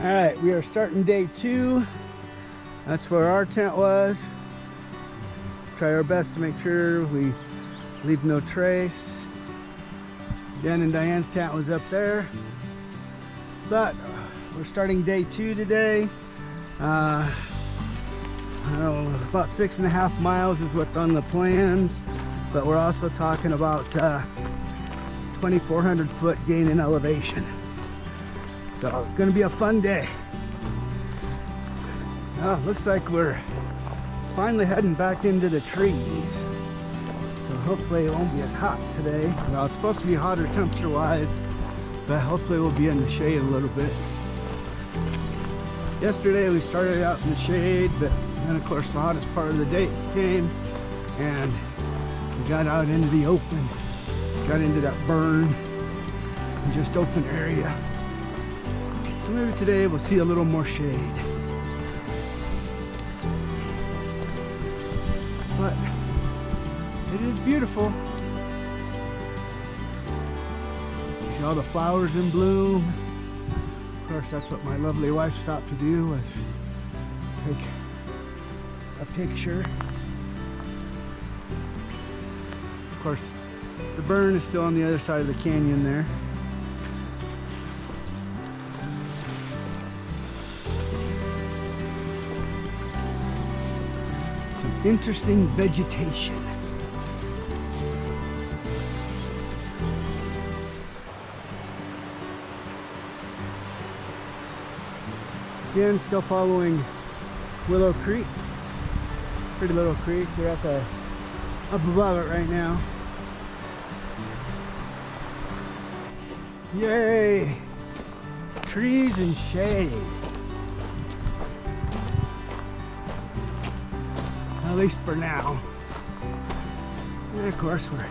All right, we are starting day 2. That's where our tent was. Try our best to make sure we leave no trace. Dan and Diane's tent was up there. But we're starting day 2 today. I don't know, about 6.5 miles is what's on the plans. But we're also talking about 2,400 foot gain in elevation. So it's gonna be a fun day. Oh, looks like we're finally heading back into the trees. So hopefully it won't be as hot today. Well, it's supposed to be hotter temperature wise, but hopefully we'll be in the shade a little bit. Yesterday we started out in the shade, but then of course the hottest part of the day came and we got out into the open, got into that burn and just open area. So maybe today we'll see a little more shade. But it is beautiful. See all the flowers in bloom. Of course, that's what my lovely wife stopped to do, was take a picture. Of course, the burn is still on the other side of the canyon there. Interesting vegetation. Again, still following Willow Creek. Pretty little creek. We're up above it right now. Yay! Trees and shade. At least for now. And of course we're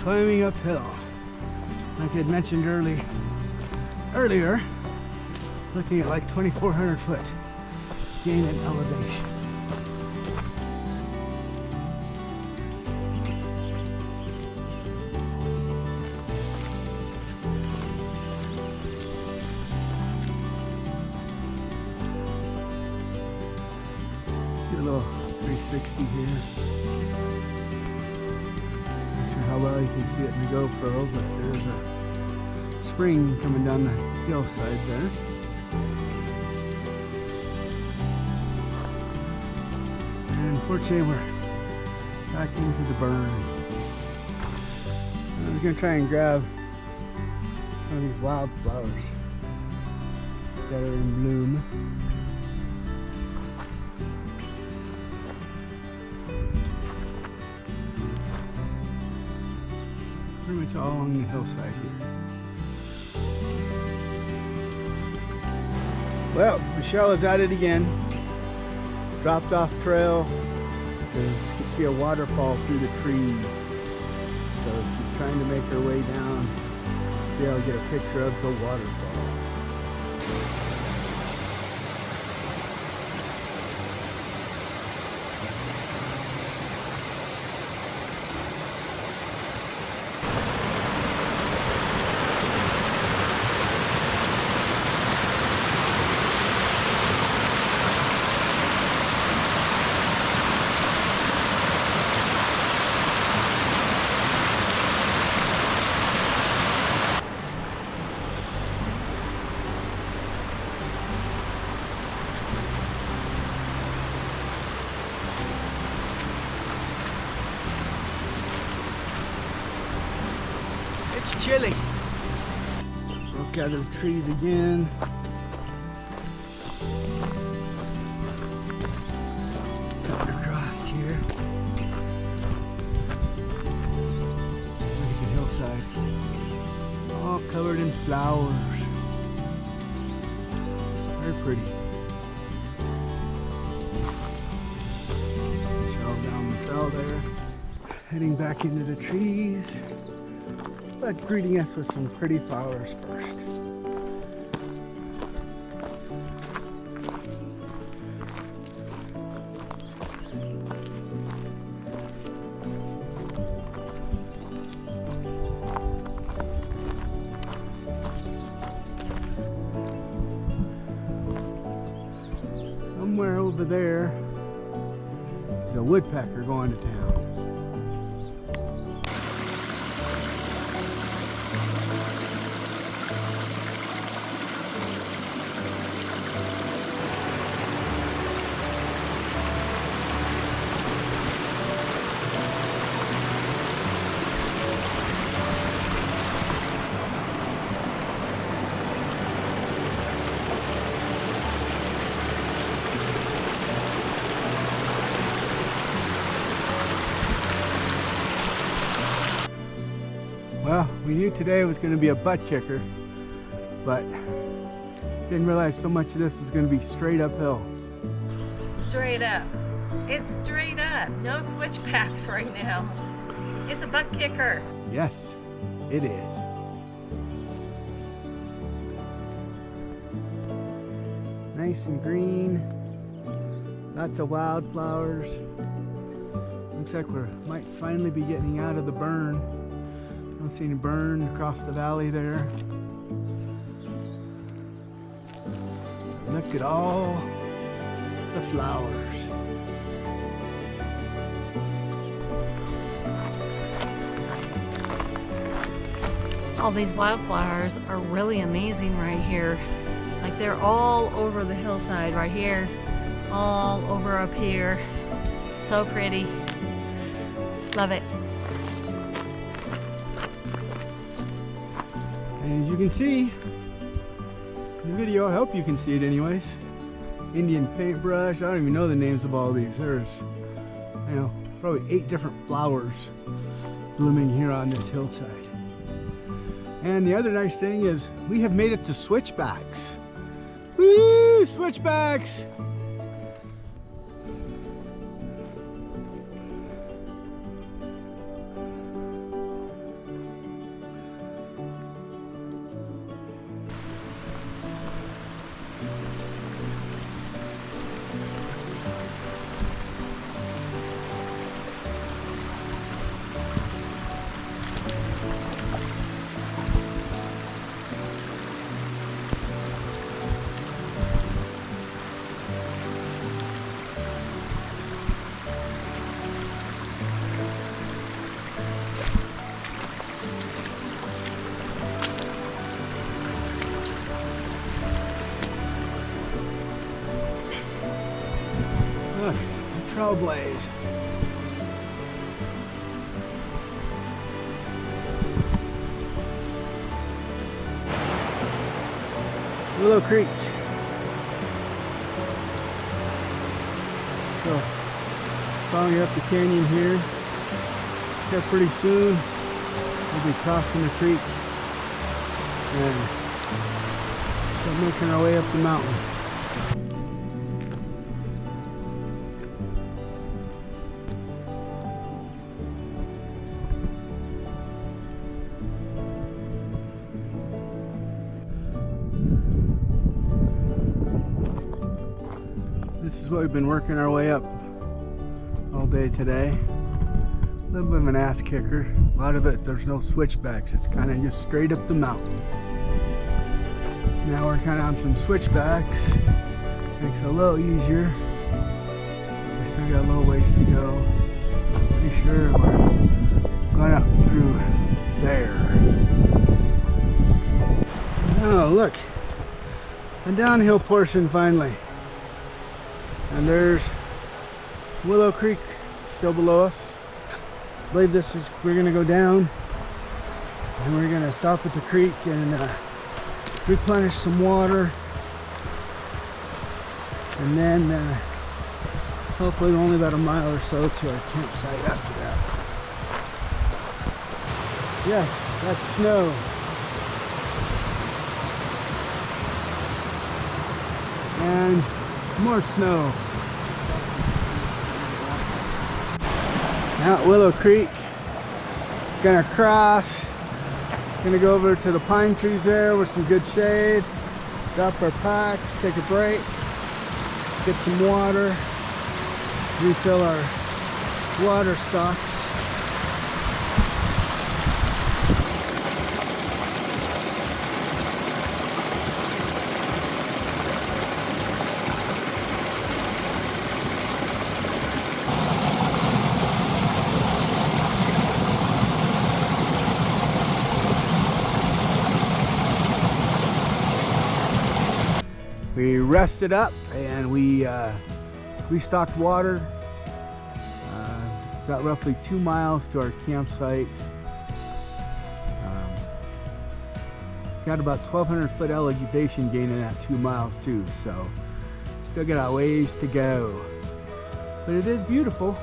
climbing uphill. Like I had mentioned earlier, looking at like 2,400 foot gain in elevation. Do a little 360 here. Not sure how well you can see it in the GoPro, but there's a spring coming down the hillside there. And unfortunately we're back into the burn. I'm gonna try and grab some of these wildflowers that are in bloom. Pretty much all along the hillside here. Well, Michelle is at it again. Dropped off trail because you can see a waterfall through the trees. So she's trying to make her way down to be able to get a picture of the waterfall. It's chilly. Look out of the trees again. Coming across here. Look at the hillside. All covered in flowers. Very pretty. Trail down the trail there. Heading back into the trees. But greeting us with some pretty flowers first. somewhere over there, the woodpecker going to town. Well, we knew today was going to be a butt kicker, but didn't realize so much of this is going to be straight uphill. Straight up. It's straight up. No switchbacks right now. It's a butt kicker. Yes, it is. Nice and green. Lots of wildflowers. Looks like we might finally be getting out of the burn. Don't see any burn across the valley there. Look at all the flowers. All these wildflowers are really amazing right here. Like they're all over the hillside right here, all over up here. So pretty. Love it. And as you can see in the video, I hope you can see it anyways. Indian paintbrush. I don't even know the names of all these. There's, you know, probably 8 different flowers blooming here on this hillside. And the other nice thing is we have made it to switchbacks. Woo! Switchbacks! Look, the trailblaze. Willow Creek. So, following up the canyon here. Yeah, pretty soon we'll be crossing the creek and start making our way up the mountain. This is what we've been working our way up all day today. A little bit of an ass kicker. A lot of it, there's no switchbacks. It's kind of just straight up the mountain. Now we're kind of on some switchbacks. Makes it a little easier. We still got a little ways to go. Pretty sure we're going up through there. Oh, look. A downhill portion finally. And there's Willow Creek still below us. I believe this is, we're gonna go down and we're gonna stop at the creek and replenish some water. And then hopefully only about a mile or so to our campsite after that. Yes, that's snow. And more snow. Now at Willow Creek, gonna cross, gonna go over to the pine trees there with some good shade, drop our packs, take a break, get some water, refill our water stocks. We rested up and we restocked water. Got roughly 2 miles to our campsite. Got about 1,200 foot elevation gain in that 2 miles too, so still got a ways to go. But it is beautiful.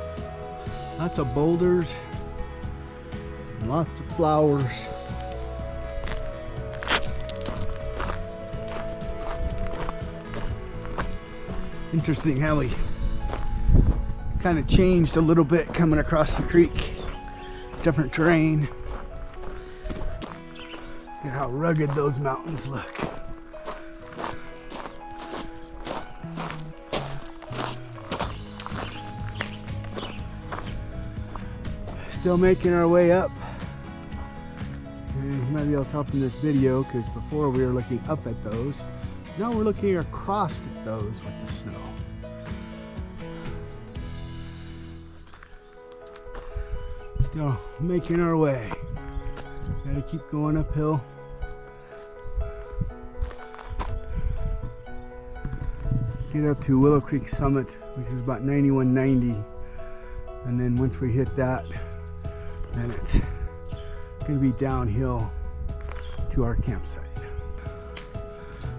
Lots of boulders, and lots of flowers. Interesting how we kind of changed a little bit coming across the creek. Different terrain. Look at how rugged those mountains look. Still making our way up. And you might be able to tell from this video because before we were looking up at those. Now we're looking across at those with the snow. Still making our way. Gotta keep going uphill. Get up to Willow Creek Summit, which is about 9190. And then once we hit that, then it's gonna be downhill to our campsite.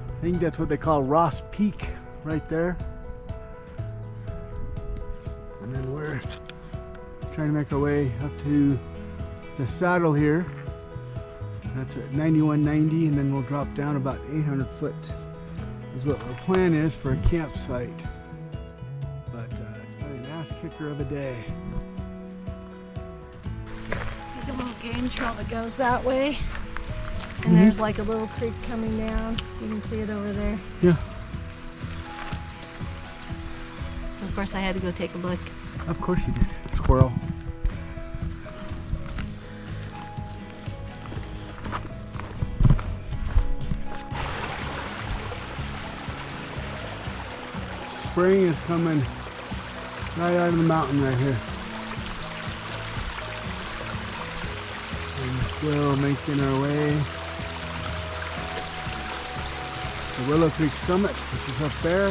I think that's what they call Ross Peak right there. And then we're trying to make our way up to the saddle here. That's at 9190, and then we'll drop down about 800 foot is what our plan is for a campsite. But it's been an ass kicker of a day. It's like a little game trail that goes that way. And there's like a little creek coming down. You can see it over there. Yeah. Of course, I had to go take a look. Of course you did. Squirrel. Spring is coming right out of the mountain right here. And still making our way to Willow Creek Summit, which is up there.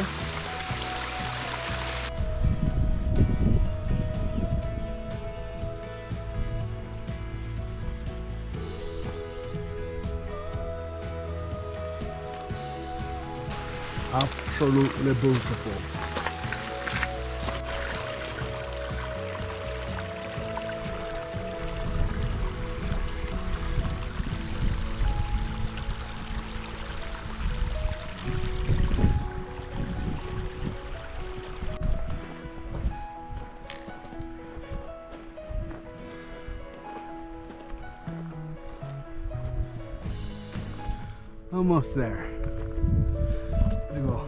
Absolutely beautiful. Almost there. There we go.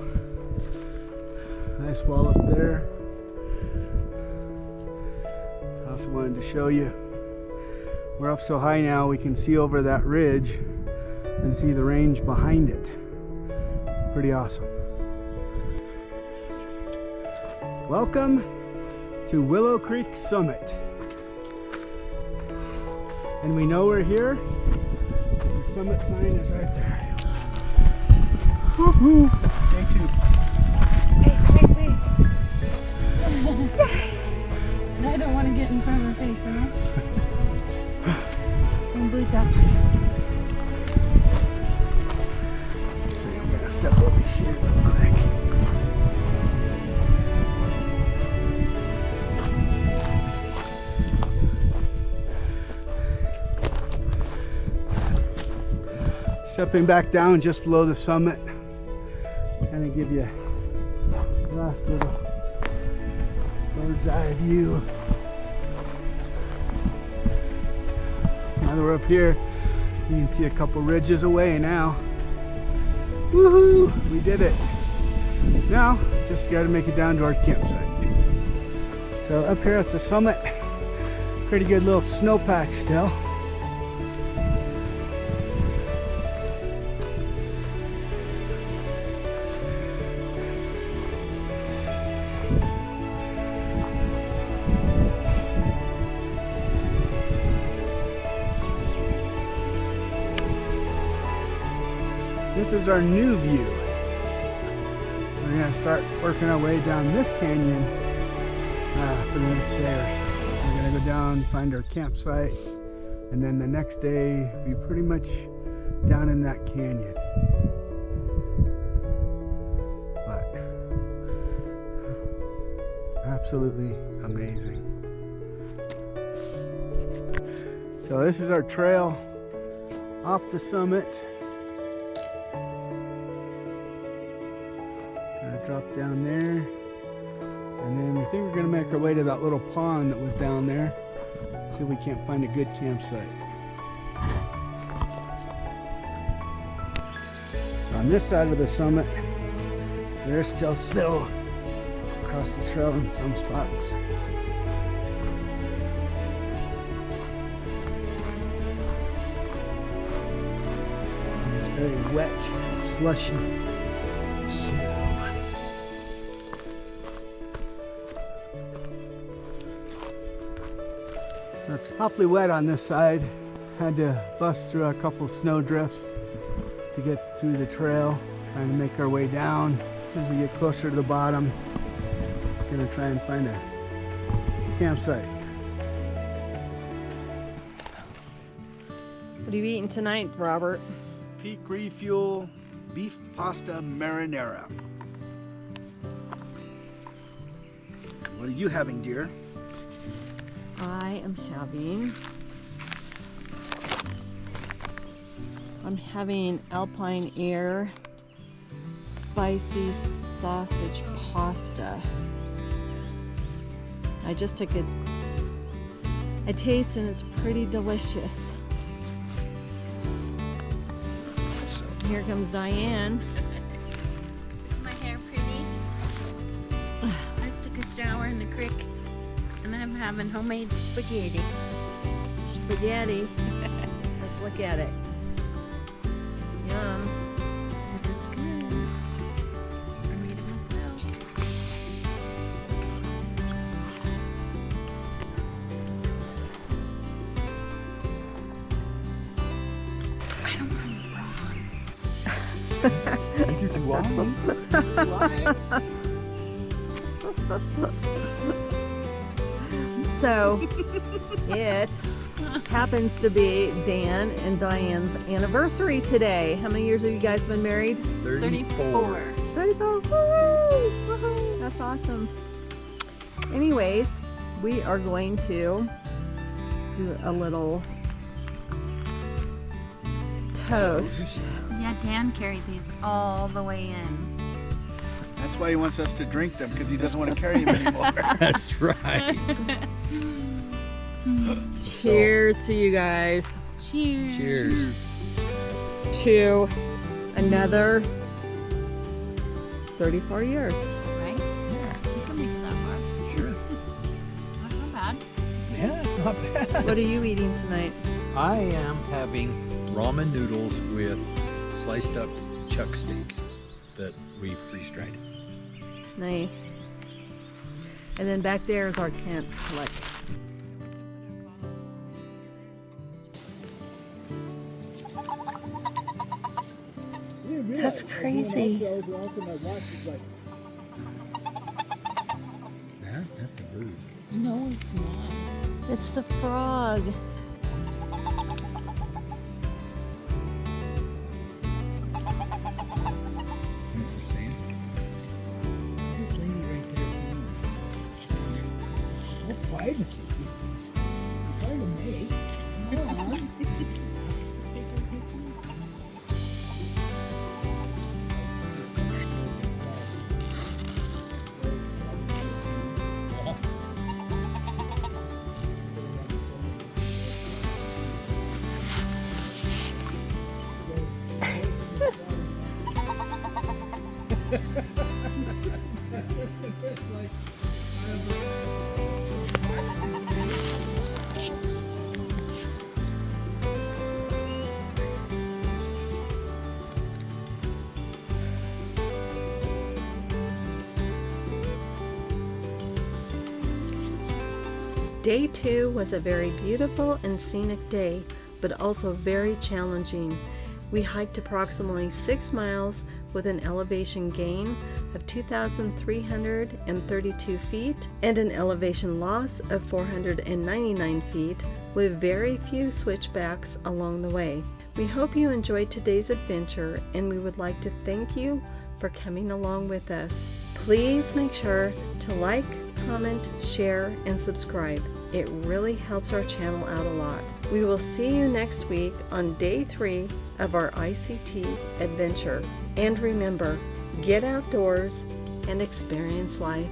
Nice wall up there. I also wanted to show you we're up so high now we can see over that ridge and see the range behind it. Pretty awesome. Welcome to Willow Creek Summit. And we know we're here because the summit sign is right there. Woohoo! Day 2. Wait. I don't want to get in front of her face, you know? I'm bleeped out. I'm gonna step over here real quick. Stepping back down just below the summit. Kind of give you a last little bird's eye view. Now that we're up here, you can see a couple ridges away now. Woohoo! We did it. Now, just got to make it down to our campsite. So up here at the summit, pretty good little snowpack still. This is our new view. we're gonna start working our way down this canyon for the next day or so. We're gonna go down, find our campsite, and then the next day be pretty much down in that canyon. But absolutely amazing. So this is our trail off the summit. Gonna drop down there. And then we think we're gonna make our way to that little pond that was down there. See if we can't find a good campsite. So on this side of the summit, there's still snow across the trail in some spots. And it's very wet, slushy snow. So it's awfully wet on this side. Had to bust through a couple snow drifts to get through the trail, trying to make our way down. As we get closer to the bottom, gonna try and find a campsite. What are you eating tonight, Robert? Peak Refuel beef pasta marinara. What are you having, dear? I am having Alpine Air spicy sausage pasta. I just took a taste and it's pretty delicious. Here comes Diane. My hair pretty. I just took a shower in the creek and I'm having homemade spaghetti. Spaghetti. Let's look at it. Yum. It is good. I made it myself. I don't want to be Neither do So, it happens to be Dan and Diane's anniversary today. How many years have you guys been married? 34. 34. Woo! Woohoo! That's awesome. Anyways, we are going to do a little toast. Yeah, Dan carried these all the way in. That's why he wants us to drink them, because he doesn't want to carry them anymore. That's right. Cheers to you guys. Cheers. Cheers. To another 34 years. Right? Yeah. You can make it that far. Sure. That's not bad. Yeah, it's not bad. What are you eating tonight? I am having ramen noodles with sliced up chuck steak that we freeze dried. Nice. And then back there is our tent. Look. That's crazy. Yeah, that's a bird. No, it's not. It's the frog. This lady right there. No privacy. I'm trying to make. Come on. Day 2 was a very beautiful and scenic day, but also very challenging. We hiked approximately 6 miles with an elevation gain of 2,332 feet and an elevation loss of 499 feet with very few switchbacks along the way. We hope you enjoyed today's adventure, and we would like to thank you for coming along with us. Please make sure to like, comment, share, and subscribe. It really helps our channel out a lot. We will see you next week on day 3 of our ICT adventure. And remember, get outdoors and experience life.